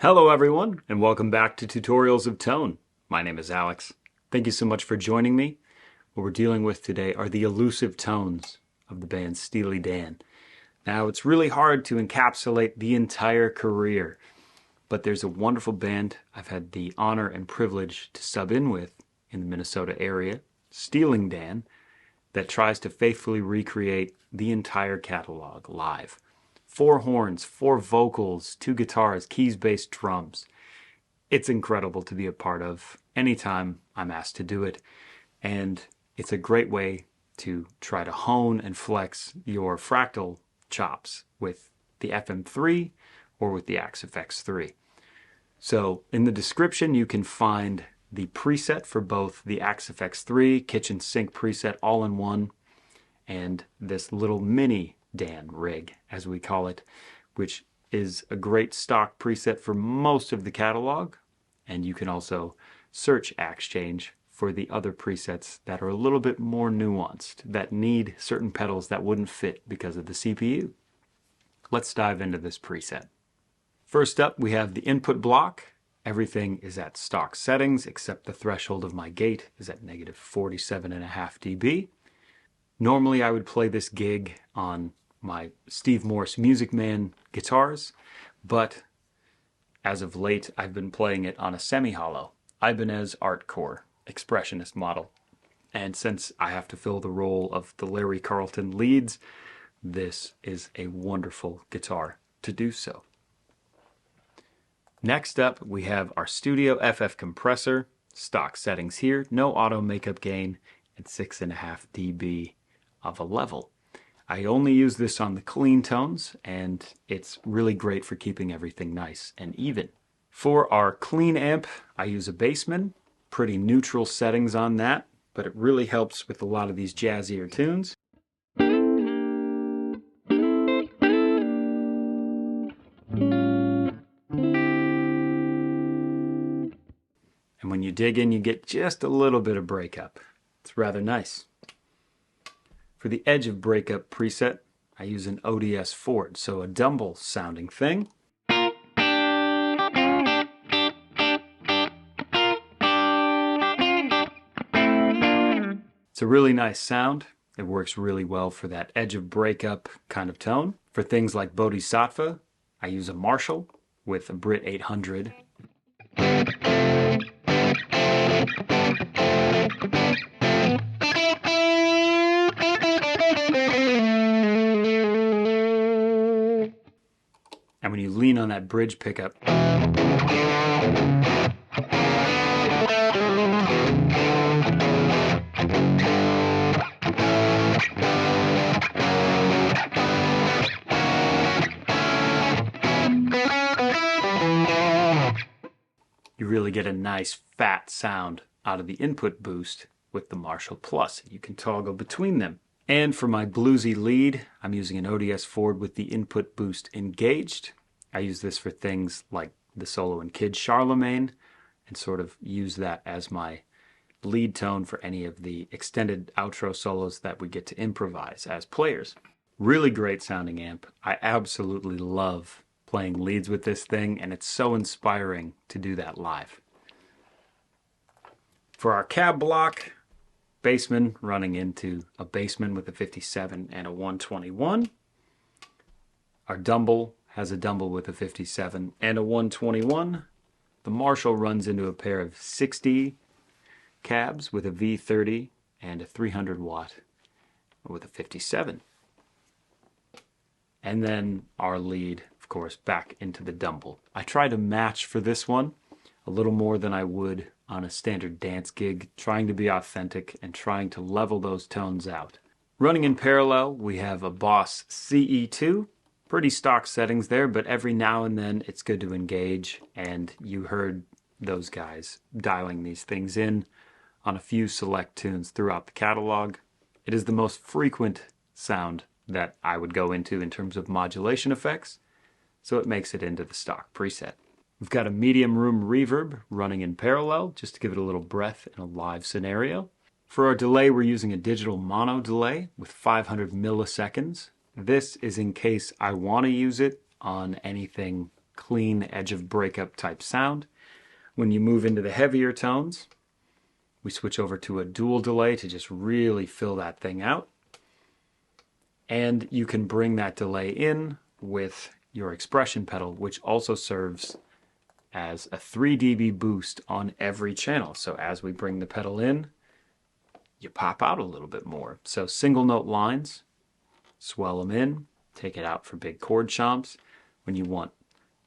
Hello everyone, and welcome back to Tutorials of Tone. My name is Alex. Thank you so much for joining me. What we're dealing with today are the elusive tones of the band Steely Dan. Now, it's really hard to encapsulate the entire career, but there's a wonderful band I've had the honor and privilege to sub in with in the Minnesota area, Steely Dan, that tries to faithfully recreate the entire catalog live. 4 horns, 4 vocals, 2 guitars, keys, bass, drums. It's incredible to be a part of anytime I'm asked to do it. And it's a great way to try to hone and flex your fractal chops with the FM3 or with the Axe FX3. So in the description you can find the preset for both the Axe FX3 kitchen sink preset all in one and this little mini Dan rig, as we call it, which is a great stock preset for most of the catalog. And you can also search Exchange for the other presets that are a little bit more nuanced, that need certain pedals that wouldn't fit because of the CPU. Let's dive into this preset. First up, we have the input block. Everything is at stock settings except the threshold of my gate is at negative 47.5 dB. Normally I would play this gig on my Steve Morse Music Man guitars, but as of late I've been playing it on a semi-hollow Ibanez Artcore Expressionist model. And since I have to fill the role of the Larry Carlton leads, this is a wonderful guitar to do so. Next up we have our Studio FF compressor, stock settings here, no auto makeup gain, and 6.5 dB of a level. I only use this on the clean tones, and it's really great for keeping everything nice and even. For our clean amp, I use a Bassman, pretty neutral settings on that, but it really helps with a lot of these jazzier tunes. And when you dig in, you get just a little bit of breakup. It's rather nice. For the edge of breakup preset, I use an ODS Ford, so a Dumble sounding thing. It's a really nice sound. It works really well for that edge of breakup kind of tone. For things like Bodhisattva, I use a Marshall with a Brit 800. And when you lean on that bridge pickup, you really get a nice fat sound out of the input boost with the Marshall Plus. You can toggle between them. And for my bluesy lead, I'm using an ODS Ford with the input boost engaged. I use this for things like the solo in Kid Charlemagne and sort of use that as my lead tone for any of the extended outro solos that we get to improvise as players. Really great sounding amp. I absolutely love playing leads with this thing, and it's so inspiring to do that live. For our cab block, Bassman running into a Bassman with a 57 and a 121. Our Dumble has a Dumble with a 57 and a 121. The Marshall runs into a pair of 60 cabs with a V30 and a 300 watt with a 57. And then our lead, of course, back into the Dumble. I try to match for this one a little more than I would on a standard dance gig, trying to be authentic and trying to level those tones out. Running in parallel, we have a Boss CE2. Pretty stock settings there, but every now and then it's good to engage, and you heard those guys dialing these things in on a few select tunes throughout the catalog. It is the most frequent sound that I would go into in terms of modulation effects, so it makes it into the stock preset. We've got a medium room reverb running in parallel just to give it a little breath in a live scenario. For our delay, we're using a digital mono delay with 500 milliseconds. This is in case I want to use it on anything clean clean edge of breakup type sound. When you move into the heavier tones, we switch over to a dual delay to just really fill that thing out. And you can bring that delay in with your expression pedal, which also serves as a 3 dB boost on every channel. So as we bring the pedal in, you pop out a little bit more. So single note lines, swell them in, take it out for big chord chomps. When you want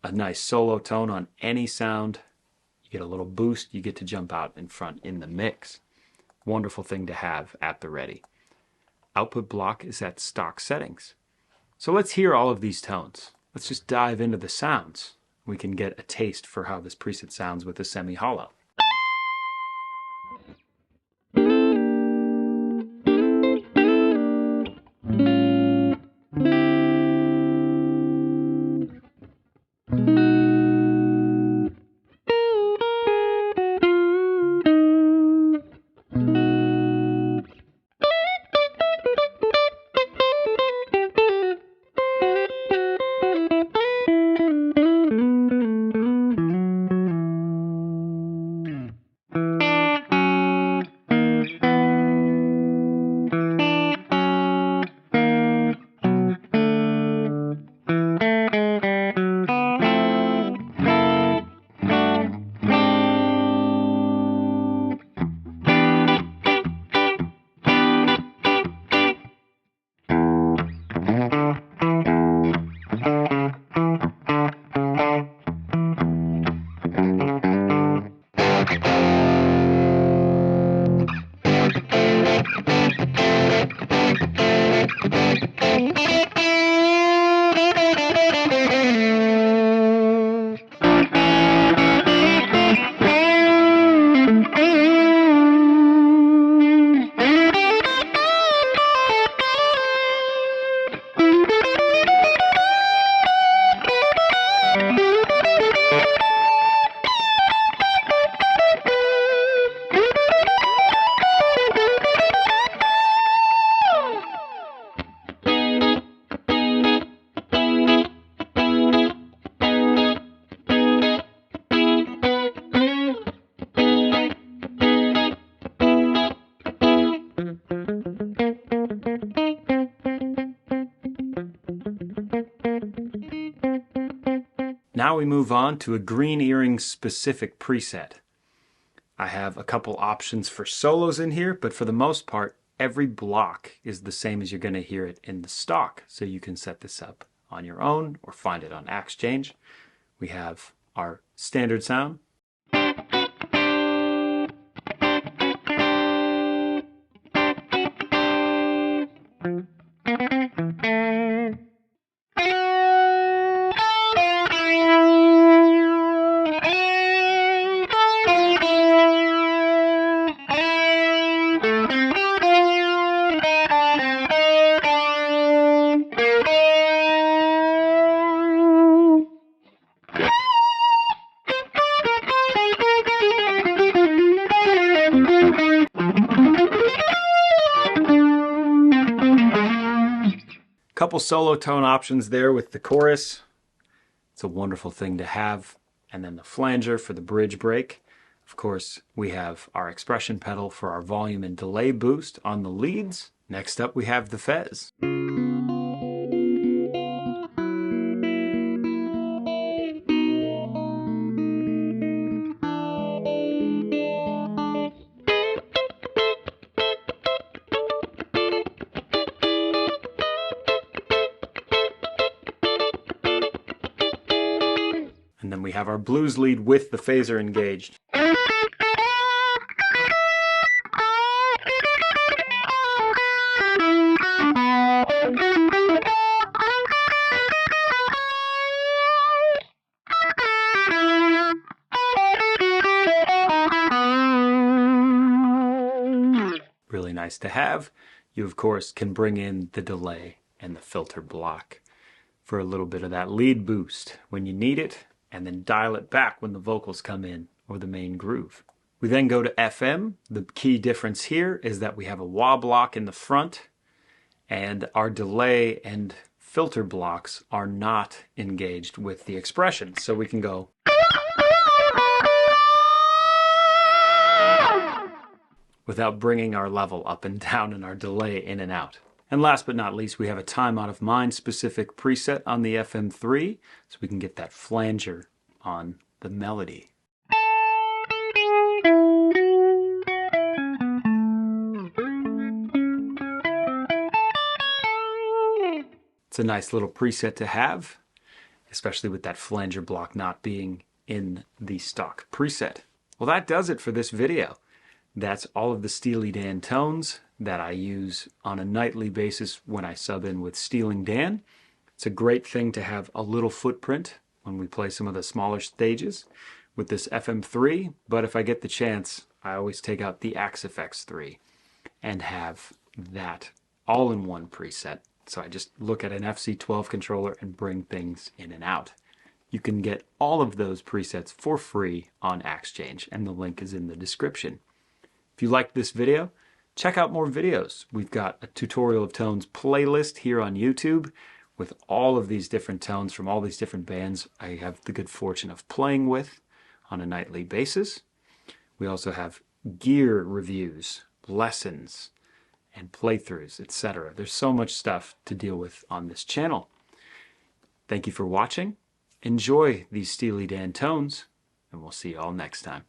a nice solo tone on any sound, you get a little boost, you get to jump out in front in the mix. Wonderful thing to have at the ready. Output block is at stock settings. So let's hear all of these tones. Let's just dive into the sounds. We can get a taste for how this preset sounds with a semi-hollow. Now we move on to a green earring specific preset. I have a couple options for solos in here, but for the most part, every block is the same as you're going to hear it in the stock. So you can set this up on your own or find it on Exchange. We have our standard sound. Couple solo tone options there with the chorus. It's a wonderful thing to have. And then the flanger for the bridge break. Of course, we have our expression pedal for our volume and delay boost on the leads. Next up, we have the fez. And then we have our blues lead with the phaser engaged. Really nice to have. You, of course, can bring in the delay and the filter block for a little bit of that lead boost when you need it, and then dial it back when the vocals come in or the main groove. We then go to FM. The key difference here is that we have a wah block in the front, and our delay and filter blocks are not engaged with the expression. So we can go without bringing our level up and down and our delay in and out. And last but not least, we have a time out of mind specific preset on the FM3, so we can get that flanger on the melody. It's a nice little preset to have, especially with that flanger block not being in the stock preset. Well, that does it for this video. That's all of the Steely Dan tones that I use on a nightly basis when I sub in with Stealing Dan. It's a great thing to have a little footprint when we play some of the smaller stages with this FM3, but if I get the chance, I always take out the Axe FX3 and have that all in one preset. So I just look at an FC12 controller and bring things in and out. You can get all of those presets for free on AxeChange, and the link is in the description. If you liked this video, check out more videos. We've got a tutorial of tones playlist here on YouTube with all of these different tones from all these different bands I have the good fortune of playing with on a nightly basis. We also have gear reviews, lessons, and playthroughs, etc. There's so much stuff to deal with on this channel. Thank you for watching. Enjoy these Steely Dan tones, and we'll see you all next time.